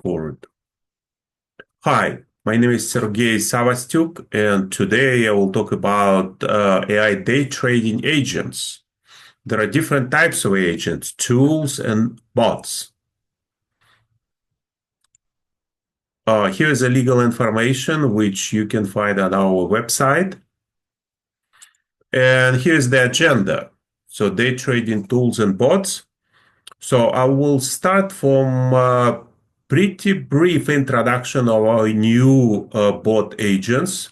Record. Hi, my name is Sergey Savastyuk, and today I will talk about AI day trading agents. There are different types of agents, tools, and bots. Here is the legal information which you can find on our website. And here's the agenda. So day trading tools and bots. So I will start from pretty brief introduction of our new bot agents,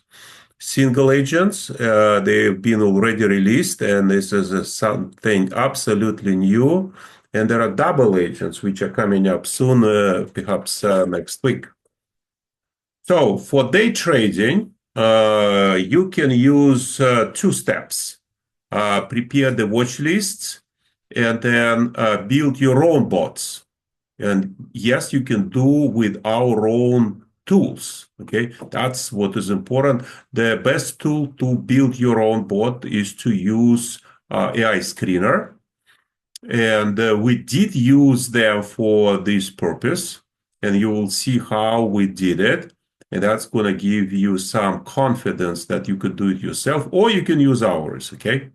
single agents. They've been already released, and this is something absolutely new. And there are double agents which are coming up soon, perhaps next week. So for day trading, you can use two steps. Prepare the watch lists and then build your own bots. And yes, you can do with our own tools. Okay, that's what is important. The best tool to build your own bot is to use AI Screener. And we did use them for this purpose. And you will see how we did it. And that's going to give you some confidence that you could do it yourself, or you can use ours. Okay.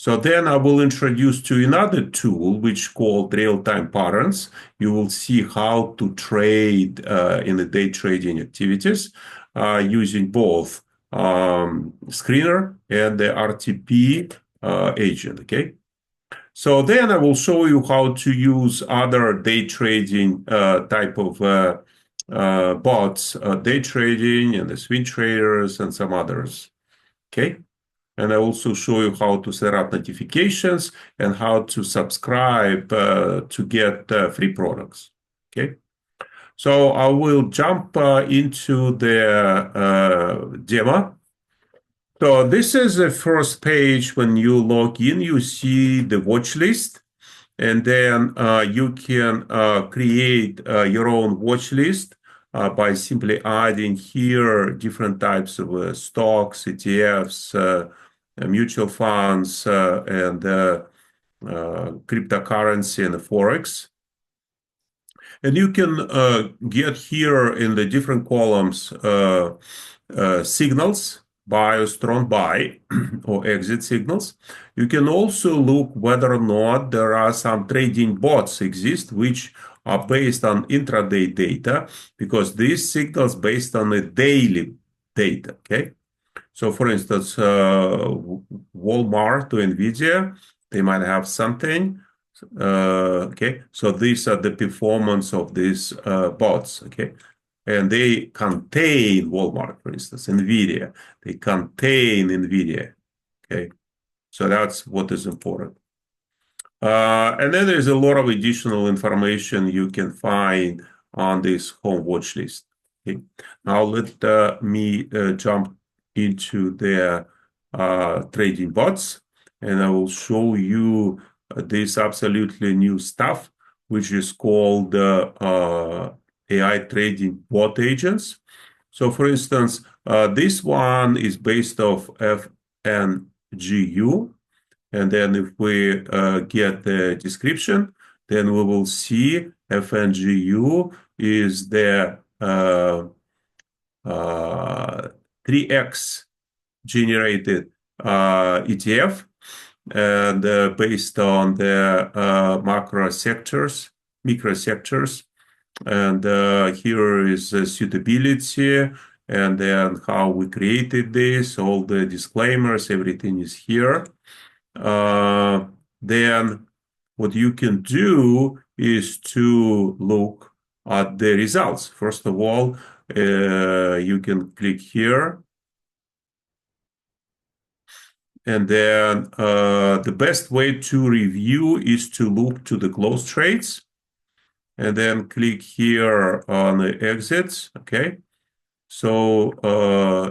So then I will introduce to another tool which called real-time patterns. You will see how to trade in the day trading activities using both screener and the RTP agent. Okay. So then I will show you how to use other day trading type of bots, day trading and the swing traders and some others. Okay. And I also show you how to set up notifications and how to subscribe to get free products. Okay. So I will jump into the demo. So this is the first page. When you log in, you see the watch list, and then you can create your own watch list by simply adding here different types of stocks, ETFs, mutual funds, and cryptocurrency and Forex. And you can get here in the different columns signals, buy or strong buy or exit signals. You can also look whether or not there are some trading bots exist which are based on intraday data, because these signals based on the daily data. Okay. So for instance, Walmart to Nvidia, they might have something. Okay, so these are the performance of these bots. Okay, and they contain Walmart, for instance, Nvidia. They contain Nvidia. Okay, so that's what is important. And then there's a lot of additional information you can find on this home watch list. Okay, now let me jump into the trading bots, and I will show you this absolutely new stuff, which is called AI trading bot agents. So for instance, this one is based off FNGU. And then if we get the description, then we will see FNGU is the 3x generated ETF, and based on the macro sectors, micro sectors. And here is suitability, and then how we created this, all the disclaimers, everything is here. Then what you can do is to look at the results. First of all, you can click here. And then the best way to review is to look to the close trades. And then click here on the exits. Okay. So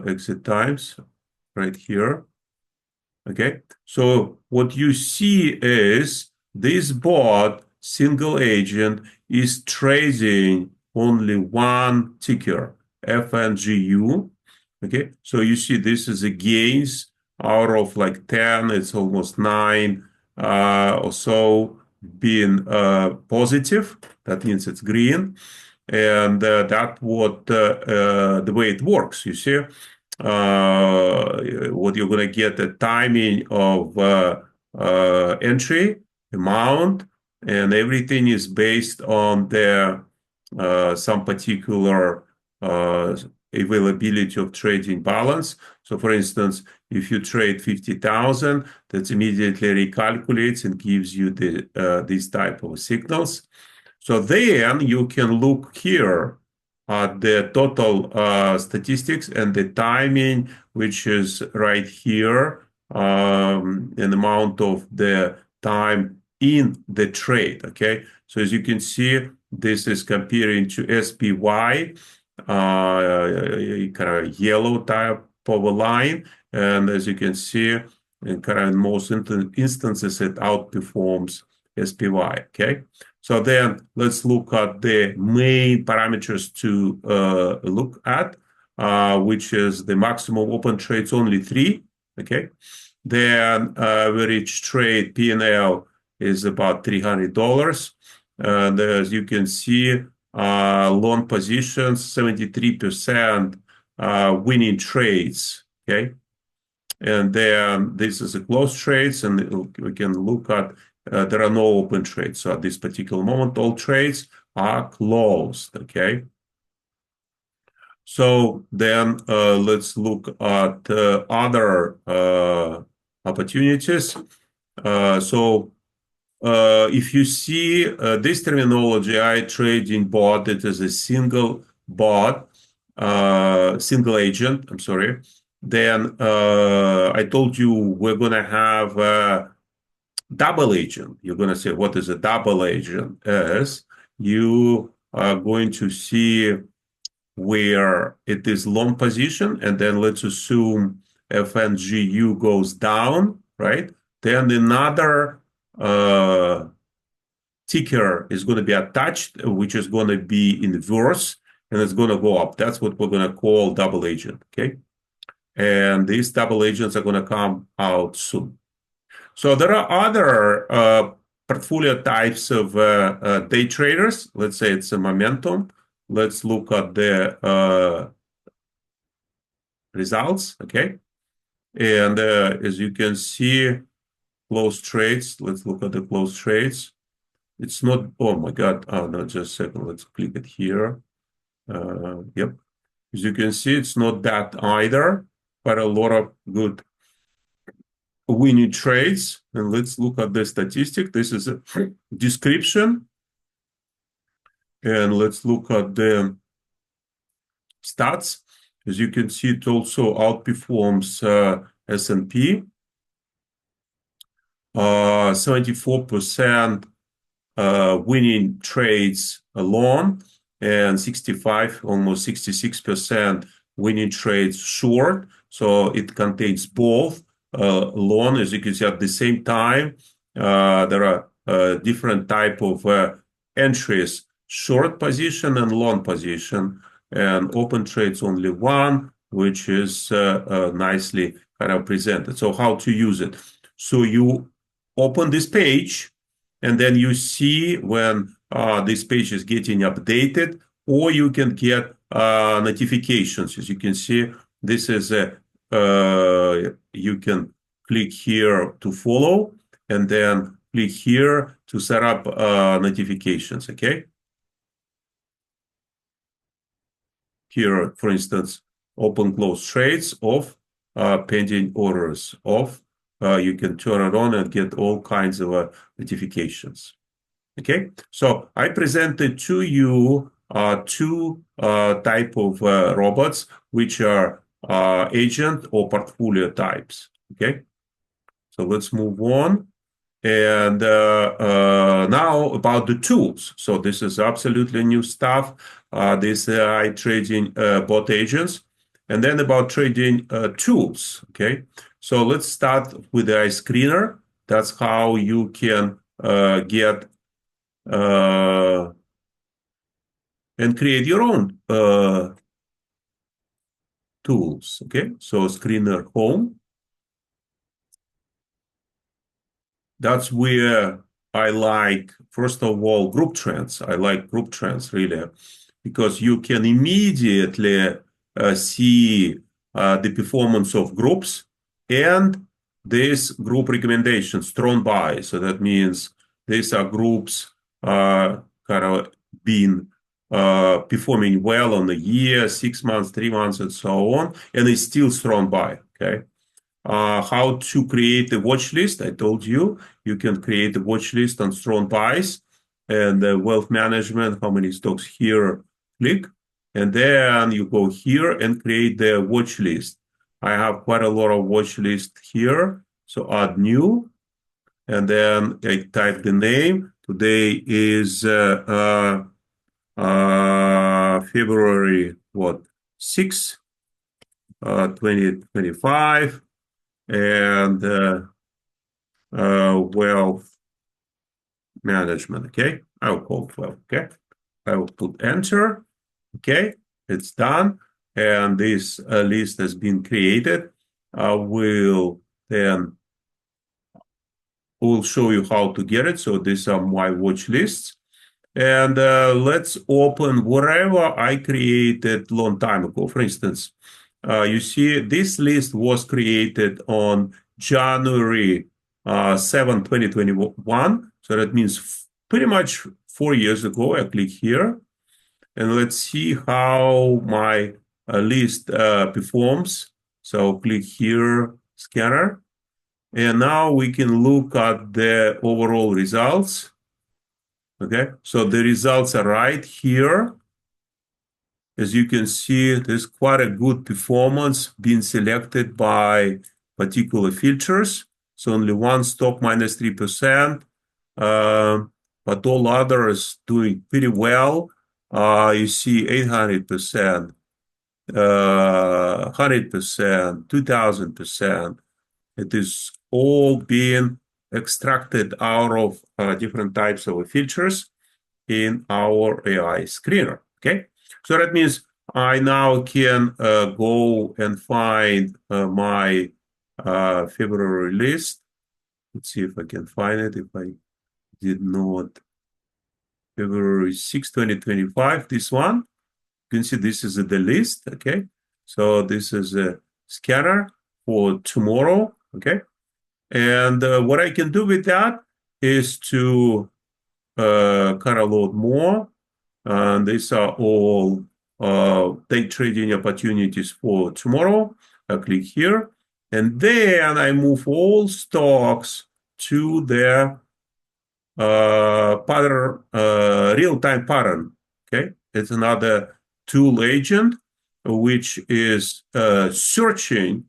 exit times right here. Okay, so what you see is this bot, single agent, is trading only one ticker, FNGU. Okay, so you see this is a gains out of like 10, it's almost 9 or so being positive. That means it's green. That what the way it works. You see, what you're going to get the timing of entry, amount, and everything is based on the some particular uh, availability of trading balance. So, for instance, if you trade 50,000, that immediately recalculates and gives you these type of signals. So then you can look here at the total statistics and the timing, which is right here, an amount of the time in the trade. Okay, so as you can see, this is comparing to SPY, kind of yellow type of a line, and as you can see, in kind of most instances, it outperforms SPY. Okay. So then let's look at the main parameters to look at, which is the maximum open trades, only 3. Okay. Then average trade P&L is about $300. And as you can see, long positions, 73% winning trades. Okay. And then this is a closed trades, and we can look at there are no open trades. So at this particular moment, all trades are closed. Okay. So then let's look at other opportunities. If you see this terminology, I trade in bot, it is a single bot, single agent, I'm sorry. Then I told you we're going to have a double agent. You're going to say, what is a double agent? Is you are going to see where it is long position, and then let's assume FNGU goes down, right? Then another ticker is going to be attached, which is going to be inverse, and it's going to go up. That's what we're going to call double agent, okay? And these double agents are going to come out soon. So there are other portfolio types of day traders. Let's say it's a momentum. Let's look at the results, okay? And as you can see, closed trades. Let's look at the closed trades. It's not, oh my God. Oh, no, just a second. Let's click it here. Yep. As you can see, it's not that either, but a lot of good winning trades. And let's look at the statistic. This is a description. And let's look at the stats. As you can see, it also outperforms S&P. 74% winning trades long, and 65, almost 66% winning trades short. So it contains both long, as you can see. At the same time, there are different type of entries: short position and long position, and open trades only one, which is nicely kind of presented. So how to use it? So you open this page, and then you see when this page is getting updated, or you can get notifications. As you can see, this is a you can click here to follow, and then click here to set up notifications. Okay. Here, for instance, open close trades off, pending orders off. You can turn it on and get all kinds of notifications. Okay, so I presented to you two type of robots, which are agent or portfolio types. Okay, so let's move on. And now about the tools. So this is absolutely new stuff. This AI trading bot agents, and then about trading tools. Okay, so let's start with the AI screener. That's how you can get and create your own tools. Okay, so screener home. That's where I like, first of all, group trends. I like group trends, really. because you can immediately see the performance of groups and this group recommendation, strong buy. So that means these are groups kind of been performing well on a year, 6 months, 3 months, and so on, and it's still strong buy. Okay. How to create a watch list? I told you, you can create a watch list on strong buys and wealth management. How many stocks here? Click, and then you go here and create the watch list. I have quite a lot of watch list here, so add new, and then I type the name. Today is February 6, 2025, and wealth management. Okay, I will call 12. Okay, I will put enter. Okay, it's done, and this list has been created. I will then show you how to get it. So these are my watch lists. And let's open whatever I created long time ago. For instance, you see this list was created on January 7, 2021. So that means pretty much 4 years ago. I click here and let's see how my list performs. So click here, scanner. And now we can look at the overall results. Okay, so the results are right here. As you can see, there's quite a good performance being selected by particular filters. So only one stock minus 3%, but all others doing pretty well. You see 800%, 100%, 2000%. It is all being extracted out of different types of filters in our AI screener. Okay, so that means I now can go and find my February list. Let's see if I can find it. If I did not, February 6, 2025, this one. You can see this is the list. Okay, so this is a scanner for tomorrow. Okay, and what I can do with that is to kind of load more. And these are all day trading opportunities for tomorrow. I click here, and then I move all stocks to their pattern, real-time pattern. Okay, it's another tool agent which is searching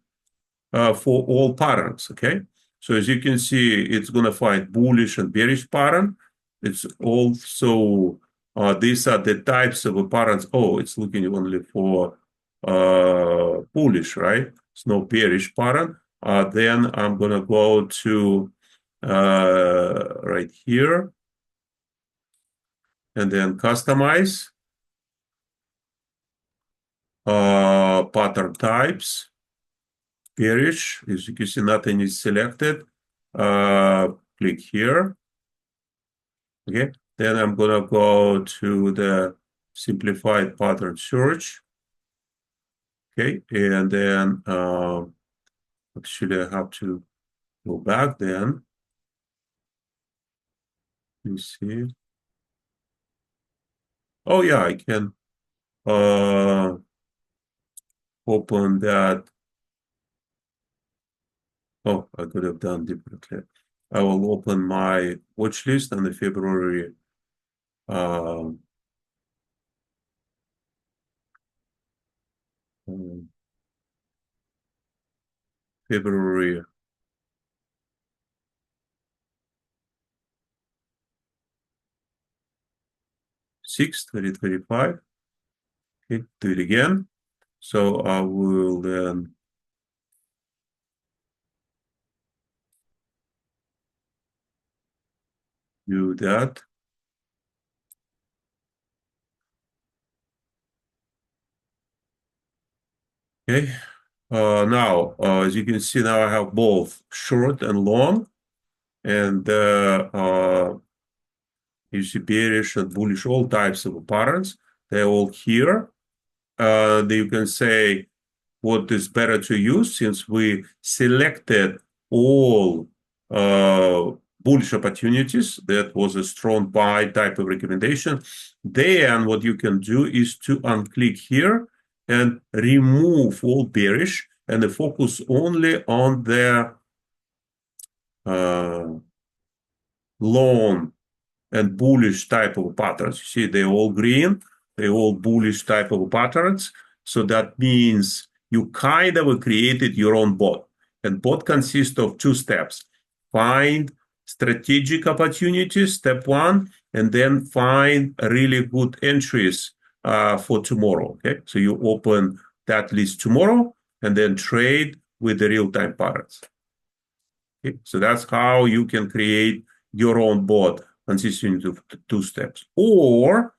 for all patterns. Okay, so as you can see, it's going to find bullish and bearish pattern. It's also these are the types of patterns. Oh, it's looking only for bullish, right? It's no bearish pattern. Then I'm going to go to right here and then customize pattern types. Bearish, as you can see, nothing is selected. Click here. Okay, then I'm gonna go to the simplified pattern search. Okay, and then actually I have to go back then. You see. Oh yeah, I can open that. Oh, I could have done differently. I will open my watch list on the February February 6, 2025. Okay, do it again. So I will then do that. Okay. Now, as you can see, now I have both short and long, and you see bearish and bullish, all types of patterns. They're all here. You can say what is better to use since we selected all bullish opportunities. That was a strong buy type of recommendation. Then what you can do is to unclick here and remove all bearish and focus only on the long and bullish type of patterns. You see, they're all green, they're all bullish type of patterns. So that means you kind of created your own bot. And bot consists of two steps. Find strategic opportunities, step one, and then find really good entries for tomorrow. Okay, so you open that list tomorrow and then trade with the real-time patterns. Okay, so that's how you can create your own bot consisting of two steps. Or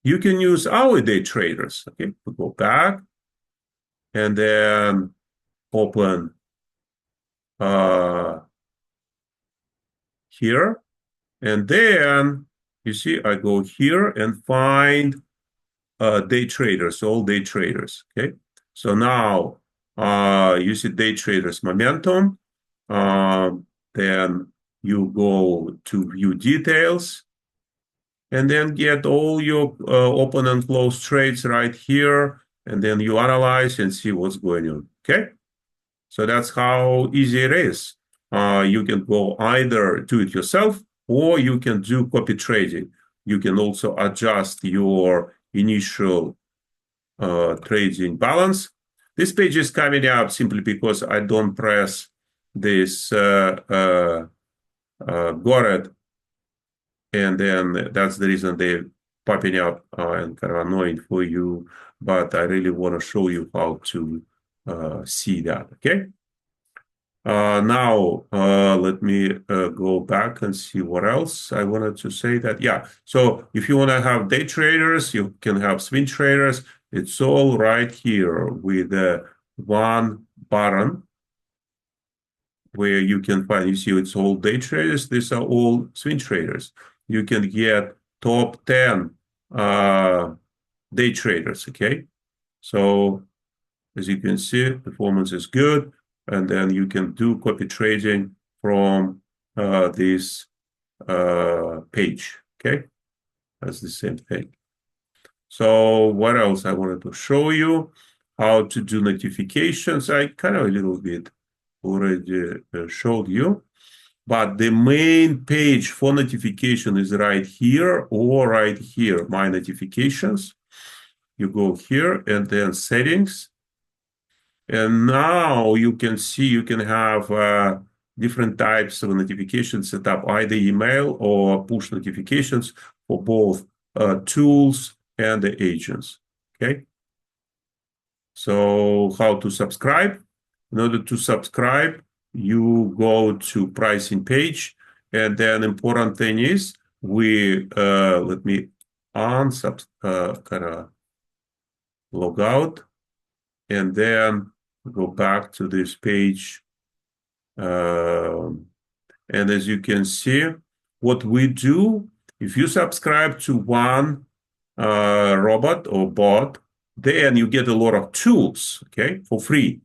you can use our day traders. Okay, we go back and then open here. And then you see, I go here and find day traders, all day traders. Okay, so now you see day traders momentum. Then you go to view details and then get all your open and close trades right here. And then you analyze and see what's going on. Okay. So that's how easy it is. You can go either do it yourself or you can do copy trading. You can also adjust your initial trading balance. This page is coming up simply because I don't press this got it, and then that's the reason they're popping up and kind of annoying for you, but I really want to show you how to see that. Okay, now let me go back and see what else I wanted to say. That yeah, so if you want to have day traders, you can have swing traders. It's all right here with one button where you can find, you see it's all day traders. These are all swing traders. You can get top 10 day traders, okay? So as you can see, performance is good. And then you can do copy trading from this page, okay? That's the same thing. So what else I wanted to show you? How to do notifications. I kind of a little bit already showed you, but the main page for notification is right here or right here, my notifications. You go here and then settings. And now you can see you can have different types of notifications set up, either email or push notifications for both tools and the agents. Okay. So how to subscribe? In order to subscribe, you go to pricing page, and then important thing is we let me unsub kind of log out, and then go back to this page. And as you can see, what we do, if you subscribe to one robot or bot, then you get a lot of tools, okay, for free.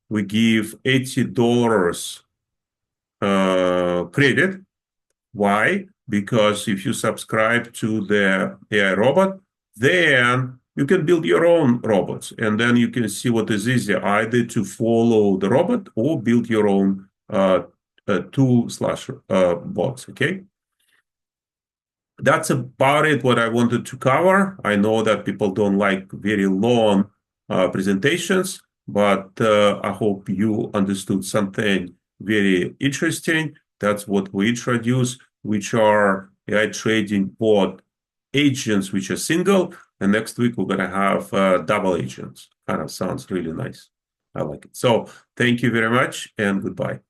We give $80 credit. Why? Because if you subscribe to the AI robot, then you can build your own robots. And then you can see what is easier, either to follow the robot or build your own tool/bots, okay? That's about it, what I wanted to cover. I know that people don't like very long presentations, but I hope you understood something very interesting. That's what we introduce, which are AI trading bot agents, which are single. And next week, we're going to have double agents. Kind of sounds really nice. I like it. So thank you very much and goodbye.